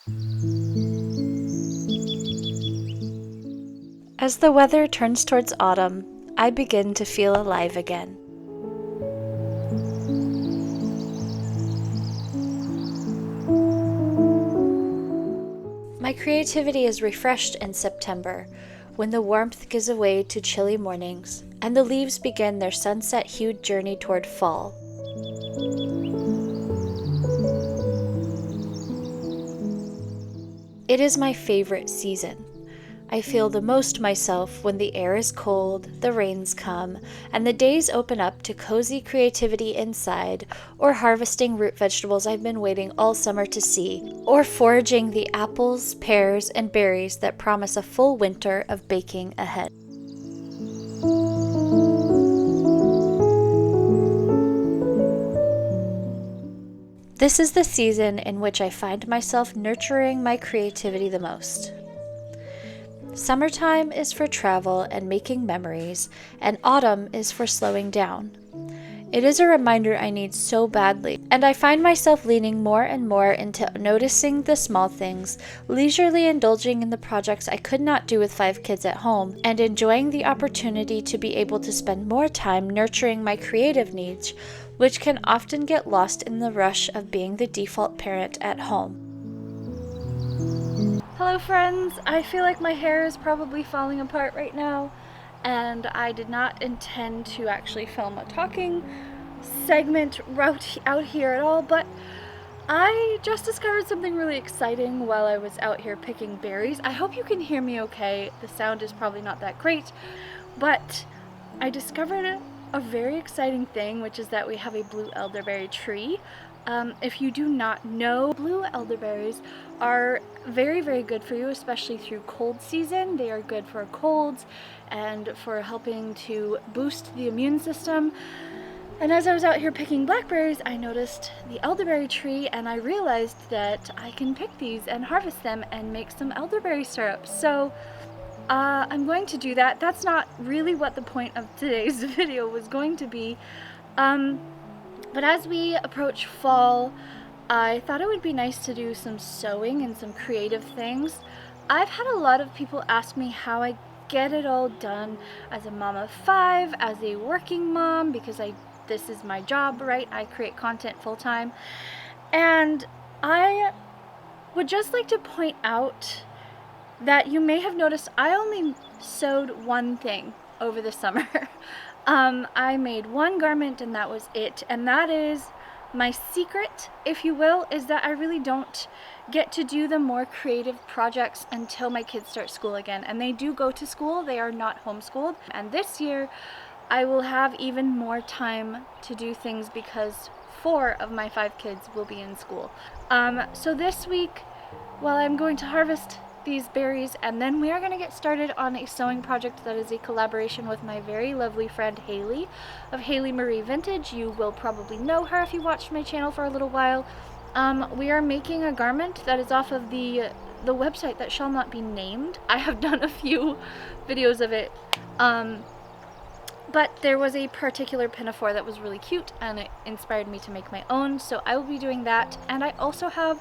As the weather turns towards autumn, I begin to feel alive again. My creativity is refreshed in September, when the warmth gives way to chilly mornings, and the leaves begin their sunset-hued journey toward fall. It is my favorite season. I feel the most myself when the air is cold, the rains come, and the days open up to cozy creativity inside, or harvesting root vegetables I've been waiting all summer to see, or foraging the apples, pears, and berries that promise a full winter of baking ahead. This is the season in which I find myself nurturing my creativity the most. Summertime is for travel and making memories, and autumn is for slowing down. It is a reminder I need so badly, and I find myself leaning more and more into noticing the small things, leisurely indulging in the projects I could not do with 5 kids at home, and enjoying the opportunity to be able to spend more time nurturing my creative needs, which can often get lost in the rush of being the default parent at home. Hello friends, I feel like my hair is probably falling apart right now, and I did not intend to actually film a talking segment out here at all, but I just discovered something really exciting while I was out here picking berries. I hope you can hear me okay. The sound is probably not that great, but I discovered a very exciting thing, which is that we have a blue elderberry tree. If you do not know, blue elderberries are very, very good for you, especially through cold season. They are good for colds and for helping to boost the immune system. And as I was out here picking blackberries, I noticed the elderberry tree, and I realized that I can pick these and harvest them and make some elderberry syrup. So I'm going to do that. That's not really what the point of today's video was going to be. But as we approach fall, I thought it would be nice to do some sewing and some creative things. I've had a lot of people ask me how I get it all done as a mom of 5, as a working mom, because this is my job, right? I create content full-time. And I would just like to point out that you may have noticed I only sewed one thing over the summer. I made one garment and that was it, and that is my secret, if you will, is that I really don't get to do the more creative projects until my kids start school again. And they do go to school, they are not homeschooled. And this year I will have even more time to do things because 4 of my 5 kids will be in school. So this week, while I'm going to harvest these berries, and then we are going to get started on a sewing project that is a collaboration with my very lovely friend Haley of Haley Marie Vintage. You will probably know her if you watched my channel for a little while. We are making a garment that is off of the website that shall not be named. I have done a few videos of it, but there was a particular pinafore that was really cute and it inspired me to make my own, so I will be doing that. And I also have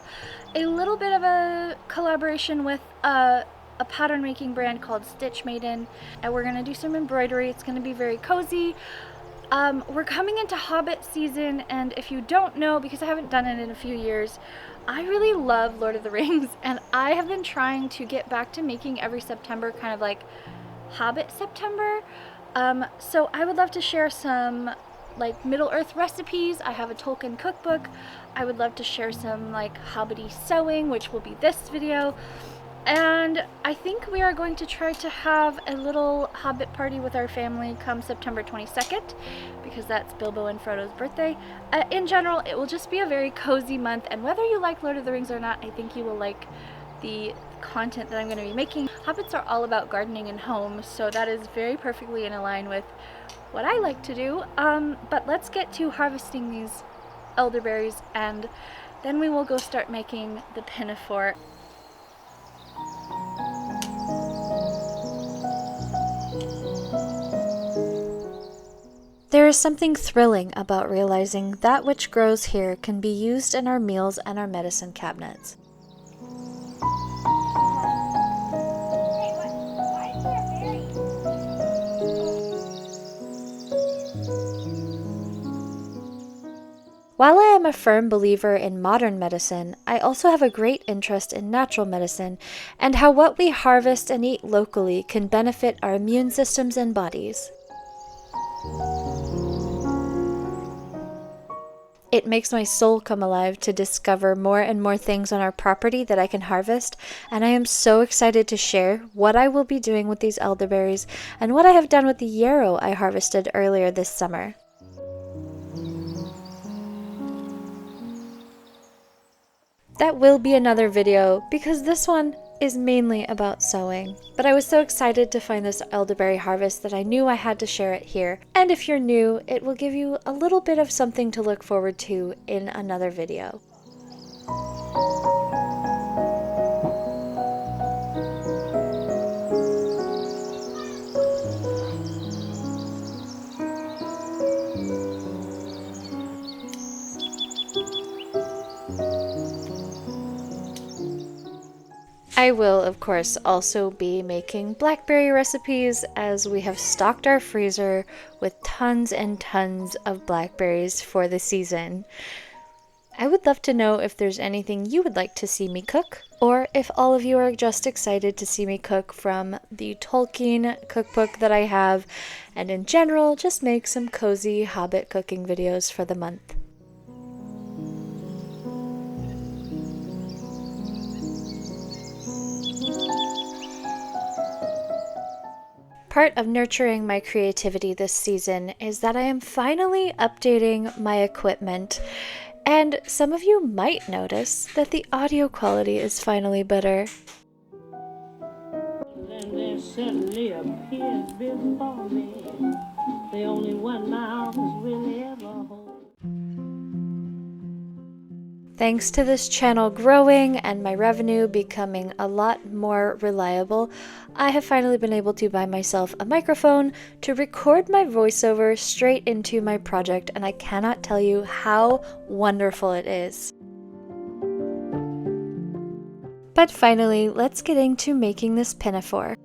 a little bit of a collaboration with a pattern making brand called Stitch Maiden, and we're going to do some embroidery. It's going to be very cozy. We're coming into Hobbit season, and if you don't know, because I haven't done it in a few years, I really love Lord of the Rings, and I have been trying to get back to making every September kind of like Hobbit September. So I would love to share some like Middle-earth recipes. I have a Tolkien cookbook. I would love to share some like hobbity sewing, which will be this video. And I think we are going to try to have a little Hobbit party with our family come September 22nd, because that's Bilbo and Frodo's birthday. In general, it will just be a very cozy month, and whether you like Lord of the Rings or not, I think you will like the content that I'm going to be making. Hobbits are all about gardening and home, so that is very perfectly in line with what I like to do. But let's get to harvesting these elderberries, and then we will go start making the pinafore. There is something thrilling about realizing that which grows here can be used in our meals and our medicine cabinets. While I am a firm believer in modern medicine, I also have a great interest in natural medicine and how what we harvest and eat locally can benefit our immune systems and bodies. It makes my soul come alive to discover more and more things on our property that I can harvest, and I am so excited to share what I will be doing with these elderberries and what I have done with the yarrow I harvested earlier this summer. That will be another video because this one is mainly about sewing. But I was so excited to find this elderberry harvest that I knew I had to share it here. And if you're new, it will give you a little bit of something to look forward to in another video. I will, of course, also be making blackberry recipes as we have stocked our freezer with tons and tons of blackberries for the season. I would love to know if there's anything you would like to see me cook, or if all of you are just excited to see me cook from the Tolkien cookbook that I have, and in general, just make some cozy Hobbit cooking videos for the month. Part of nurturing my creativity this season is that I am finally updating my equipment, and some of you might notice that the audio quality is finally better. And there certainly appeared before me the only one my arms really ever hold. Thanks to this channel growing and my revenue becoming a lot more reliable, I have finally been able to buy myself a microphone to record my voiceover straight into my project, and I cannot tell you how wonderful it is. But finally, let's get into making this pinafore.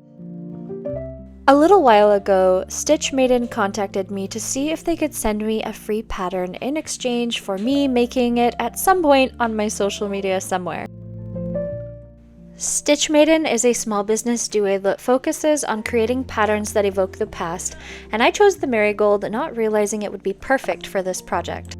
A little while ago, Stitch Maiden contacted me to see if they could send me a free pattern in exchange for me making it at some point on my social media somewhere. Stitch Maiden is a small business duo that focuses on creating patterns that evoke the past, and I chose the marigold not realizing it would be perfect for this project.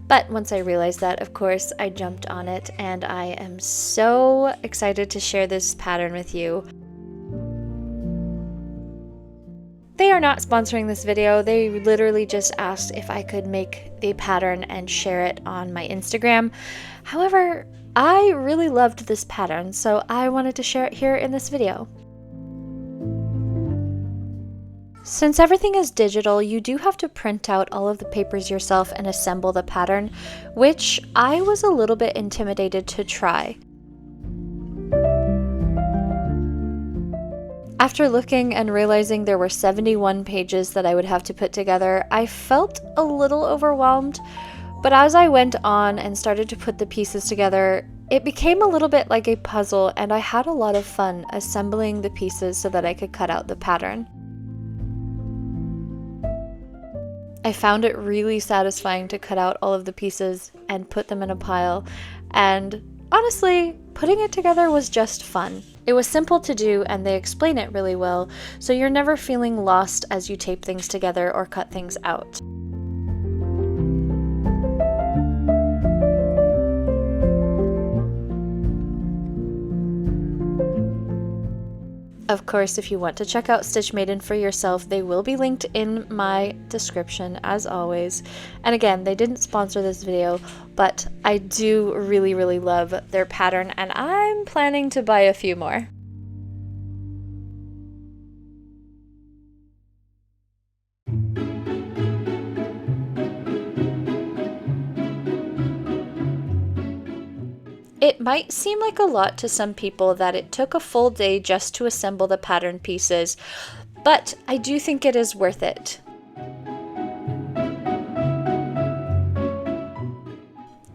But once I realized that, of course, I jumped on it, and I am so excited to share this pattern with you. They are not sponsoring this video. They literally just asked if I could make the pattern and share it on my Instagram. However, I really loved this pattern, so I wanted to share it here in this video. Since everything is digital, you do have to print out all of the papers yourself and assemble the pattern, which I was a little bit intimidated to try. After looking and realizing there were 71 pages that I would have to put together, I felt a little overwhelmed, but as I went on and started to put the pieces together, it became a little bit like a puzzle, and I had a lot of fun assembling the pieces so that I could cut out the pattern. I found it really satisfying to cut out all of the pieces and put them in a pile, and honestly, putting it together was just fun. It was simple to do, and they explain it really well, so you're never feeling lost as you tape things together or cut things out. Of course, if you want to check out Stitch Maiden for yourself, they will be linked in my description as always. And again, they didn't sponsor this video, but I do really love their pattern, and I'm planning to buy a few more. It might seem like a lot to some people that it took a full day just to assemble the pattern pieces, but I do think it is worth it.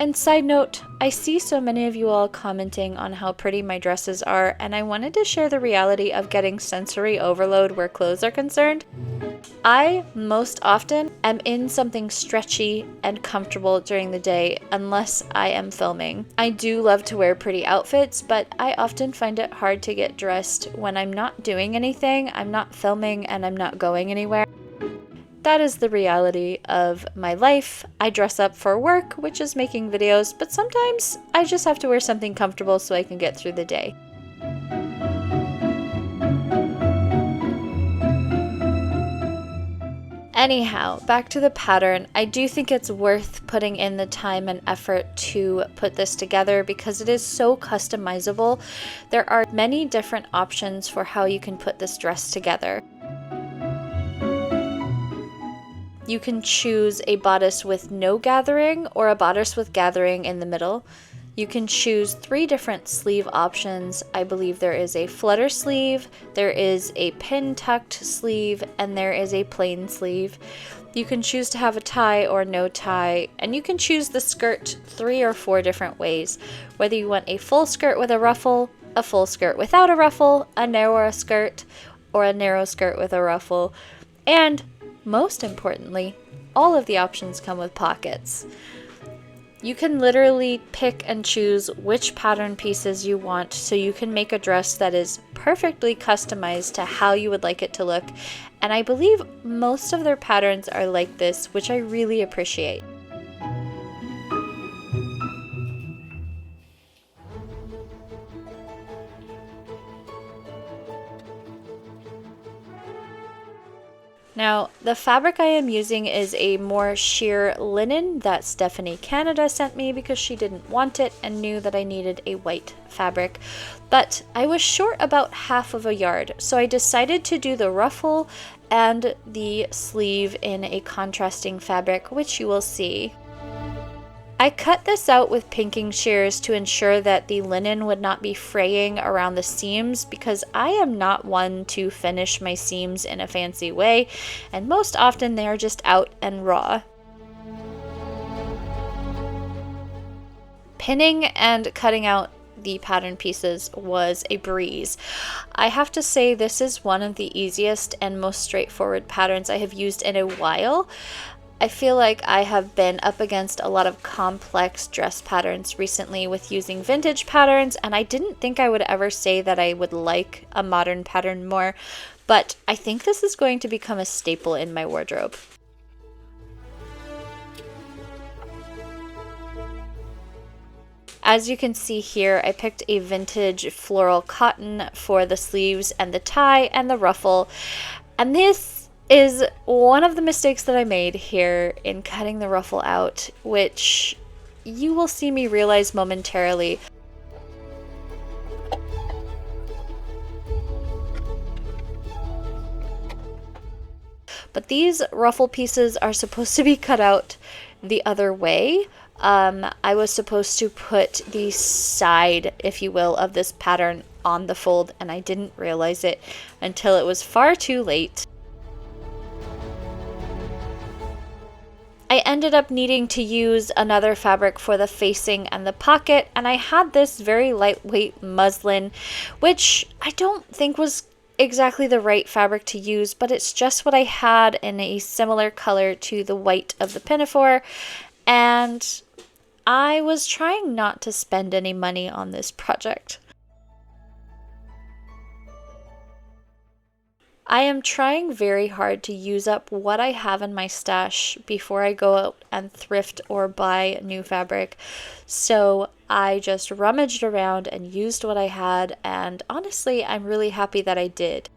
And side note, I see so many of you all commenting on how pretty my dresses are, and I wanted to share the reality of getting sensory overload where clothes are concerned. I most often am in something stretchy and comfortable during the day unless I am filming. I do love to wear pretty outfits, but I often find it hard to get dressed when I'm not doing anything, I'm not filming, and I'm not going anywhere. That is the reality of my life. I dress up for work, which is making videos, but sometimes I just have to wear something comfortable so I can get through the day. Anyhow, back to the pattern. I do think it's worth putting in the time and effort to put this together because it is so customizable. There are many different options for how you can put this dress together. You can choose a bodice with no gathering or a bodice with gathering in the middle. You can choose 3 different sleeve options. I believe there is a flutter sleeve, there is a pin tucked sleeve, and there is a plain sleeve. You can choose to have a tie or no tie, and you can choose the skirt 3 or 4 different ways. Whether you want a full skirt with a ruffle, a full skirt without a ruffle, a narrower skirt, or a narrow skirt with a ruffle, and most importantly, all of the options come with pockets. You can literally pick and choose which pattern pieces you want so you can make a dress that is perfectly customized to how you would like it to look. And I believe most of their patterns are like this, which I really appreciate. Now, the fabric I am using is a more sheer linen that Stephanie Canada sent me because she didn't want it and knew that I needed a white fabric. But I was short about half of a yard, so I decided to do the ruffle and the sleeve in a contrasting fabric, which you will see. I cut this out with pinking shears to ensure that the linen would not be fraying around the seams because I am not one to finish my seams in a fancy way, and most often they are just out and raw. Pinning and cutting out the pattern pieces was a breeze. I have to say this is one of the easiest and most straightforward patterns I have used in a while. I feel like I have been up against a lot of complex dress patterns recently with using vintage patterns, and I didn't think I would ever say that I would like a modern pattern more, but I think this is going to become a staple in my wardrobe. As you can see here, I picked a vintage floral cotton for the sleeves and the tie and the ruffle, and this is one of the mistakes that I made here in cutting the ruffle out, which you will see me realize momentarily. But these ruffle pieces are supposed to be cut out the other way. I was supposed to put the side, if you will, of this pattern on the fold, and I didn't realize it until it was far too late. I ended up needing to use another fabric for the facing and the pocket, and I had this very lightweight muslin, which I don't think was exactly the right fabric to use, but it's just what I had in a similar color to the white of the pinafore, and I was trying not to spend any money on this project. I am trying very hard to use up what I have in my stash before I go out and thrift or buy new fabric. So I just rummaged around and used what I had, and honestly, I'm really happy that I did.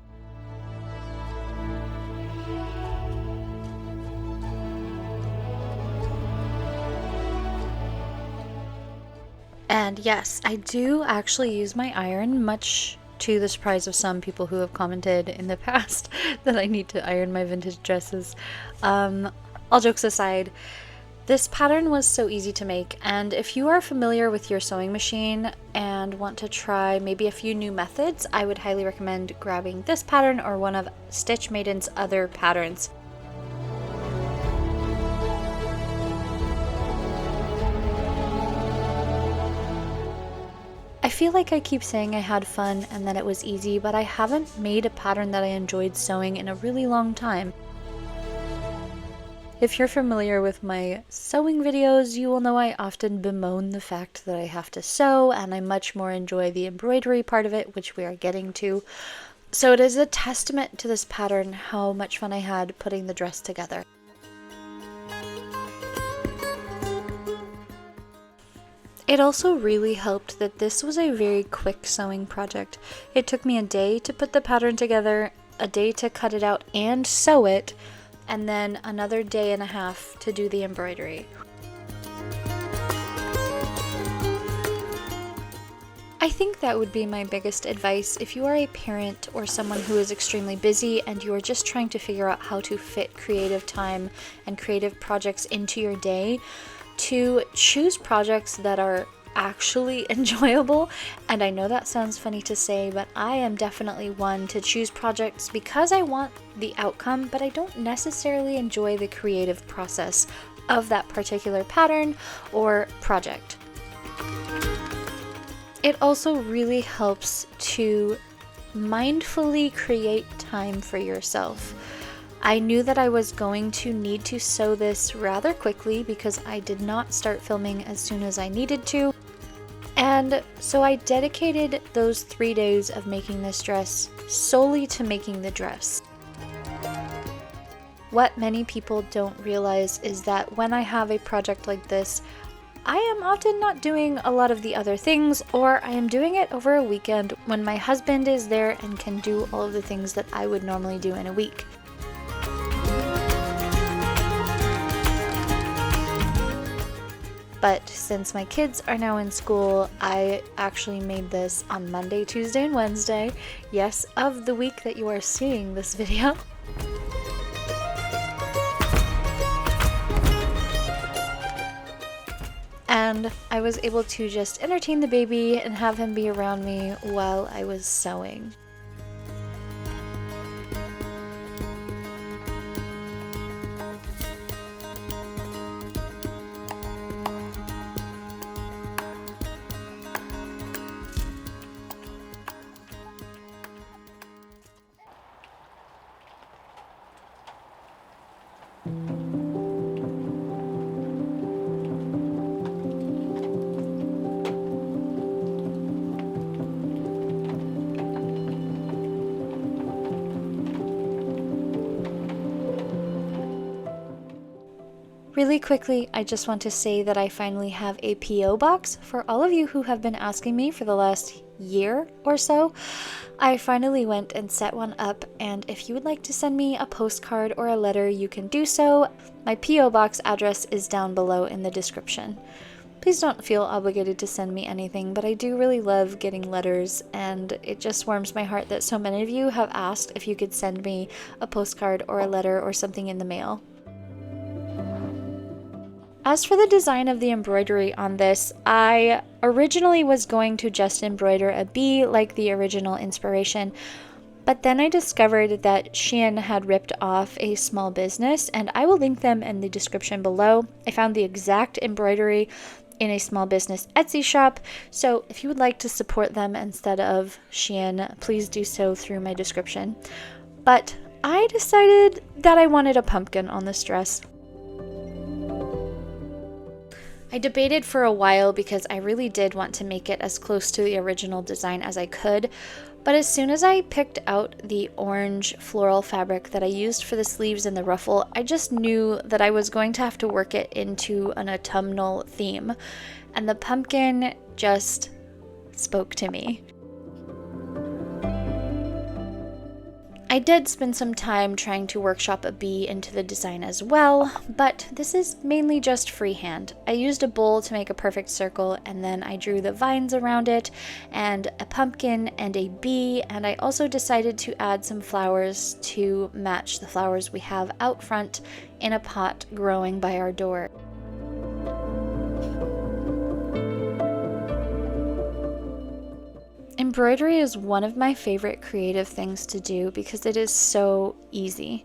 And yes, I do actually use my iron, much to the surprise of some people who have commented in the past that I need to iron my vintage dresses. All jokes aside, this pattern was so easy to make, and if you are familiar with your sewing machine and want to try maybe a few new methods, I would highly recommend grabbing this pattern or one of Stitch Maiden's other patterns. feel like I keep saying I had fun and that it was easy, but I haven't made a pattern that I enjoyed sewing in a really long time. If you're familiar with my sewing videos, you will know I often bemoan the fact that I have to sew, and I much more enjoy the embroidery part of it, which we are getting to. So it is a testament to this pattern how much fun I had putting the dress together. It also really helped that this was a very quick sewing project. It took me a day to put the pattern together, a day to cut it out and sew it, and then another day and a half to do the embroidery. I think that would be my biggest advice if you are a parent or someone who is extremely busy and you are just trying to figure out how to fit creative time and creative projects into your day, to choose projects that are actually enjoyable. And I know that sounds funny to say, but I am definitely one to choose projects because I want the outcome, but I don't necessarily enjoy the creative process of that particular pattern or project. It also really helps to mindfully create time for yourself. I knew that I was going to need to sew this rather quickly because I did not start filming as soon as I needed to. And so I dedicated those 3 days of making this dress solely to making the dress. What many people don't realize is that when I have a project like this, I am often not doing a lot of the other things, or I am doing it over a weekend when my husband is there and can do all of the things that I would normally do in a week. But since my kids are now in school, I actually made this on Monday, Tuesday, and Wednesday. Yes, of the week that you are seeing this video. And I was able to just entertain the baby and have him be around me while I was sewing. Really quickly, I just want to say that I finally have a P.O. box. For all of you who have been asking me for the last year or so, I finally went and set one up, and if you would like to send me a postcard or a letter, you can do so. My P.O. box address is down below in the description. Please don't feel obligated to send me anything, but I do really love getting letters, and it just warms my heart that so many of you have asked if you could send me a postcard or a letter or something in the mail. As for the design of the embroidery on this, I originally was going to just embroider a bee like the original inspiration, but then I discovered that Shein had ripped off a small business, and I will link them in the description below. I found the exact embroidery in a small business Etsy shop, so if you would like to support them instead of Shein, please do so through my description. But I decided that I wanted a pumpkin on this dress. I debated for a while because I really did want to make it as close to the original design as I could, but as soon as I picked out the orange floral fabric that I used for the sleeves and the ruffle, I just knew that I was going to have to work it into an autumnal theme, and the pumpkin just spoke to me. I did spend some time trying to workshop a bee into the design as well, but this is mainly just freehand. I used a bowl to make a perfect circle, and then I drew the vines around it, and a pumpkin and a bee, and I also decided to add some flowers to match the flowers we have out front in a pot growing by our door. Embroidery is one of my favorite creative things to do because it is so easy.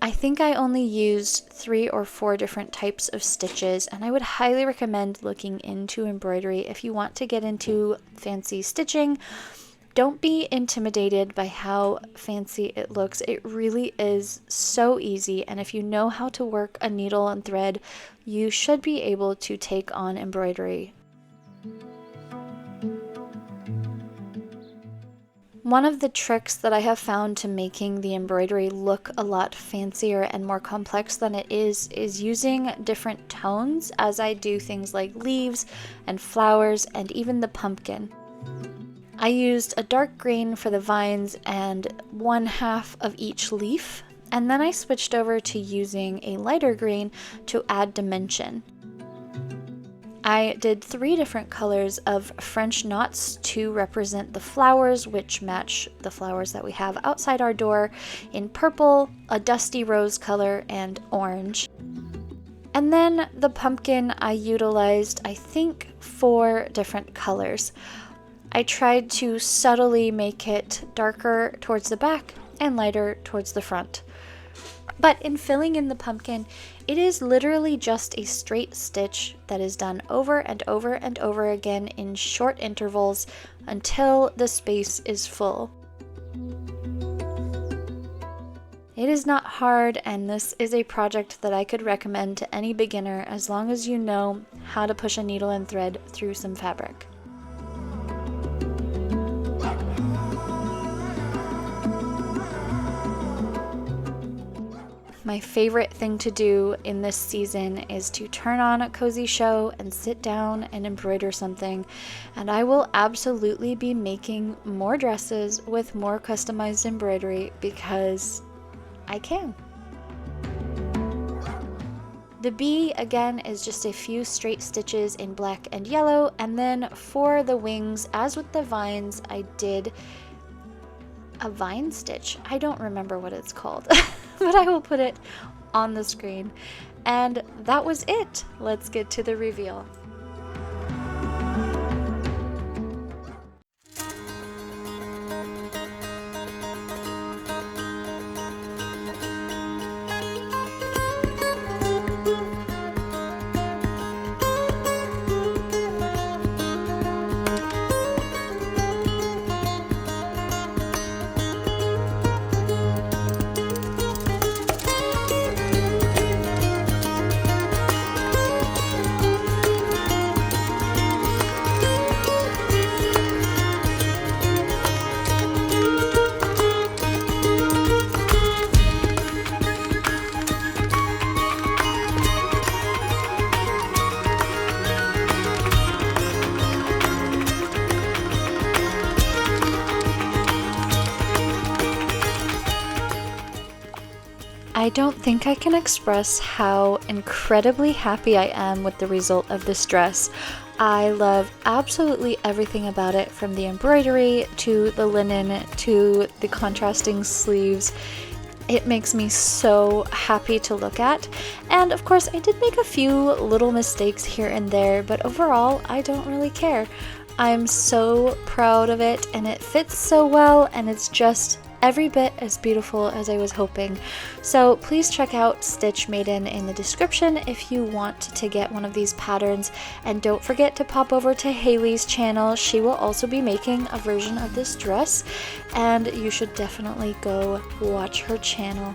I think I only used 3 or 4 different types of stitches, and I would highly recommend looking into embroidery if you want to get into fancy stitching. Don't be intimidated by how fancy it looks. It really is so easy, and if you know how to work a needle and thread, you should be able to take on embroidery. One of the tricks that I have found to making the embroidery look a lot fancier and more complex than it is using different tones as I do things like leaves and flowers and even the pumpkin. I used a dark green for the vines and 1/2 of each leaf, and then I switched over to using a lighter green to add dimension. I did 3 different colors of French knots to represent the flowers, which match the flowers that we have outside our door in purple, a dusty rose color, and orange. And then the pumpkin I utilized, I think, 4 different colors. I tried to subtly make it darker towards the back and lighter towards the front. But in filling in the pumpkin, it is literally just a straight stitch that is done over and over and over again in short intervals until the space is full. It is not hard, and this is a project that I could recommend to any beginner as long as you know how to push a needle and thread through some fabric. My favorite thing to do in this season is to turn on a cozy show and sit down and embroider something, and I will absolutely be making more dresses with more customized embroidery because I can. The bee, again, is just a few straight stitches in black and yellow, and then for the wings, as with the vines, I did a vine stitch. I don't remember what it's called, but I will put it on the screen. And that was it. Let's get to the reveal. I don't think I can express how incredibly happy I am with the result of this dress. I love absolutely everything about it, from the embroidery to the linen to the contrasting sleeves. It makes me so happy to look at. And of course, I did make a few little mistakes here and there, but overall, I don't really care. I'm so proud of it, and it fits so well, and it's just every bit as beautiful as I was hoping. So please check out Stitch Maiden in the description if you want to get one of these patterns, and don't forget to pop over to Haley's channel. She will also be making a version of this dress, and you should definitely go watch her channel.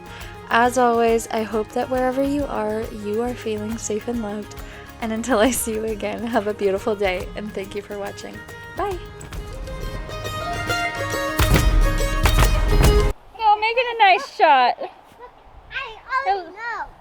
As always, I hope that wherever you are feeling safe and loved. And until I see you again, have a beautiful day, and thank you for watching. Bye! Oh, make it a nice shot. I already know.